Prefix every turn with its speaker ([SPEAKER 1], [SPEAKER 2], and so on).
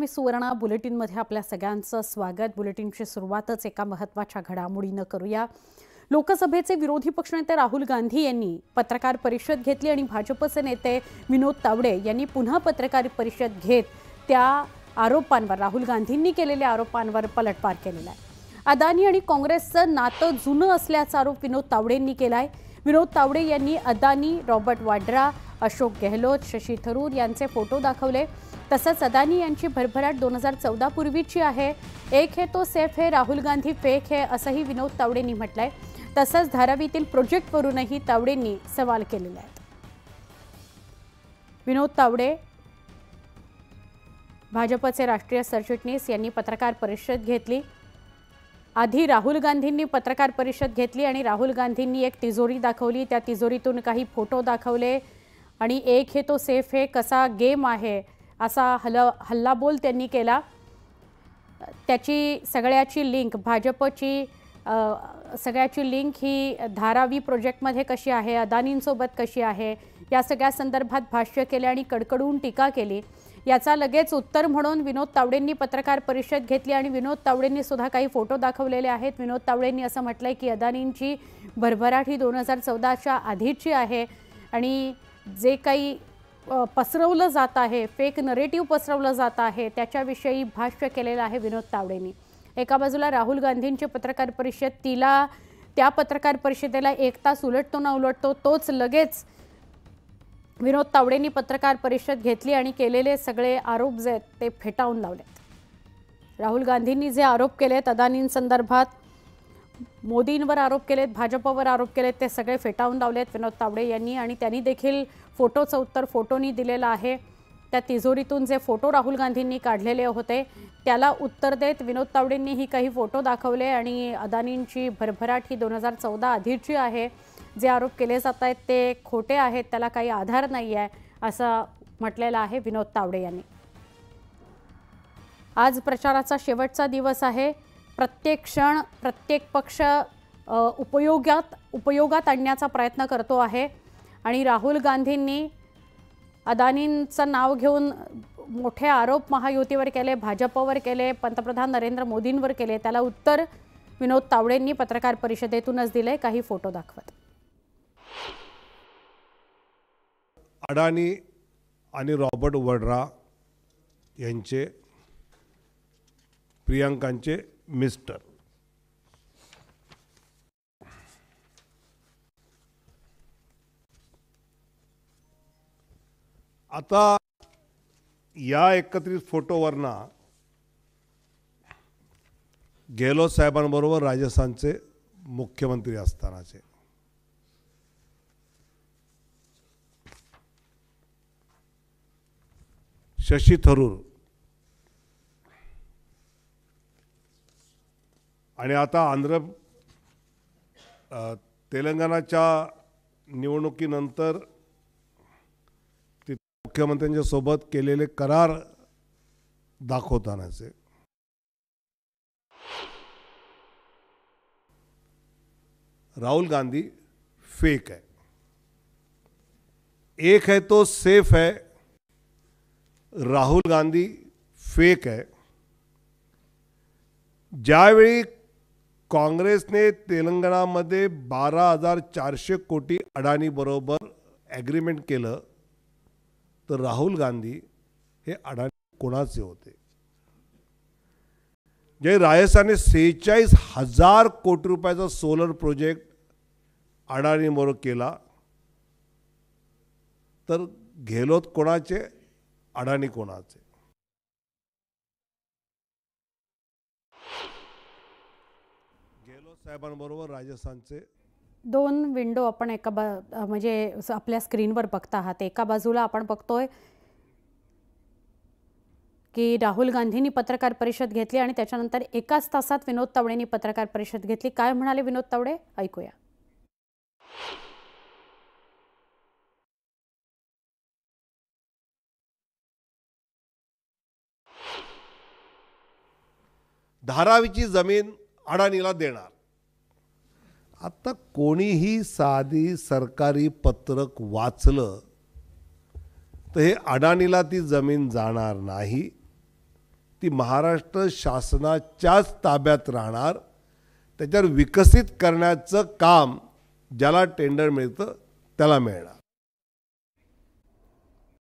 [SPEAKER 1] मी सुवर्णा बुलेटिनमध्ये आपल्या सगळ्यांचं स्वागत। बुलेटिनची सुरुवातच एका महत्त्वाच्या घडामोडीनं करूया। लोकसभेचे विरोधी पक्षनेते राहुल गांधी यांनी पत्रकार परिषद घेतली आणि भाजपचे नेते विनोद तावडे यांनी पुन्हा पत्रकार परिषद घेत त्या आरोपांवर, राहुल गांधींनी केलेल्या आरोपांवर पलटवार केलेला आहे। अदानी आणि काँग्रेसचं नातं जुनं असल्याचा आरोप विनोद तावडेंनी केलाय। विनोद तावडे यांनी अदानी, रॉबर्ट वाड्रा, अशोक गहलोत, शशी थरूर यांचे फोटो दाखवले। तसंच अदानी यांची भरभराट 2014 पूर्वीची आहे। एक है तो सेफ है, राहुल गांधी फेक है असंही विनोद तावडेंनी म्हटलंय। तसंच धारावीतील प्रोजेक्टवरूनही तावडेंनी सवाल केलेले आहेत। विनोद तावडे भाजपचे राष्ट्रीय सरचिटणीस यांनी पत्रकार परिषद घेतली। आधी राहुल गांधींनी पत्रकार परिषद घेतली आणि राहुल गांधींनी एक तिजोरी दाखवली। त्या तिजोरीतून काही फोटो दाखवले आणि एक हे तो सेफ है कसा गेम आहे असा हल्लाबोल त्यांनी केला। त्याची सगळ्याची लिंक, भाजपची सगळ्याची लिंक ही धारावी प्रोजेक्टमध्ये कशी आहे, अदानींसोबत कशी आहे, या सगळ्या संदर्भात भाष्य केले आणि कडकडून टीका केली। याचा लगेच उत्तर म्हणून विनोद तावडेंनी पत्रकार परिषद घेतली आणि विनोद तावडेंनी सुद्धा काही फोटो दाखवलेले आहेत। विनोद तावडेंनी असं म्हटलंय की अदानींची भरभराट ही 2014च्या आधीची आहे आणि जे काही पसरवलं जात आहे, फेक नरेटिव्ह पसरवलं जात आहे, त्याच्याविषयी भाष्य केलेलं आहे विनोद तावडेंनी। एका बाजूला राहुल गांधींची पत्रकार परिषद, त्या पत्रकार परिषदेला एक तास उलटतो ना उलटतो तोच लगेच विनोद तावडेंनी पत्रकार परिषद घेतली आणि केलेले सगळे आरोप जे आहेत ते फेटाळून लावलेत। राहुल गांधींनी जे आरोप केलेत अदानींसंदर्भात, मोदींवर आरोप केलेत, भाजपवर आरोप केलेत, ते सगळे फेटाळून लावलेत विनोद तावडे यांनी। आणि त्यांनी देखील फोटोचं उत्तर फोटोनी दिलेलं आहे। त्या तिजोरीतून जे फोटो राहुल गांधींनी काढलेले होते त्याला उत्तर देत विनोद तावडेंनीही काही फोटो दाखवले आणि अदानींची भरभराट ही 2014 आधीची आहे, जे आरोप केले जात आहेत ते खोटे आहेत, त्याला काही आधार नाही आहे असं म्हटलेलं आहे विनोद तावडे यांनी। आज प्रचाराचा शेवटचा दिवस आहे। प्रत्येक क्षण, प्रत्येक पक्ष उपयोगात आणण्याचा प्रयत्न करतो आहे आणि राहुल गांधींनी अदानींचं नाव घेऊन मोठे आरोप महायुतीवर केले, भाजपवर केले, पंतप्रधान नरेंद्र मोदींवर केले। त्याला उत्तर विनोद तावडेंनी पत्रकार परिषदेतूनच दिले काही फोटो दाखवत।
[SPEAKER 2] अडानी आणि रॉबर्ट वाड्रा यांचे प्रियांकांचे मिस्टर आता या एकत्रित फोटोवरना गेहलोत साहेबांबरोबर राजस्थानचे मुख्यमंत्री असतानाचे शशी थरूर आणि आता तेलंगणाच्या निवडणुकीनंतर मुख्यमंत्र्यांच्या सोबत केलेले करार दाखवतानाचे राहुल गांधी फेक है, एक है तो सेफ है, राहुल गांधी फेक है। ज्यावेळी काँग्रेसने तेलंगणामध्ये 12,400 कोटी अडानी बरोबर ॲग्रीमेंट केलं तर राहुल गांधी हे अडानी कोणाचे होते? जे राजस्थानने 46,000 कोटी रुपयाचा सोलर प्रोजेक्ट अडानी बरोबर केला तर गेहलोत कोणाचे, अडानी कोणाचे? गेहलोत साहेबांबरोबर राजस्थानचे
[SPEAKER 1] दोन विंडो आपण एका म्हणजे आपल्या स्क्रीनवर बघता आहात। एका बाजूला आपण बघतोय की राहुल गांधींनी पत्रकार परिषद घेतली आणि त्याच्यानंतर एकाच तासात विनोद तावडेंनी पत्रकार परिषद घेतली। काय म्हणाले विनोद तावडे ऐकूया।
[SPEAKER 2] धारावीची जमीन अडानीला देणार। आता कोणीही साधी सरकारी पत्रक वाचलं तर हे अडानीला ती जमीन जाणार नाही। ती महाराष्ट्र शासनाच्याच ताब्यात राहणार. त्याच्यावर विकसित करण्याचं काम ज्याला टेंडर मिळतं त्याला मिळणार.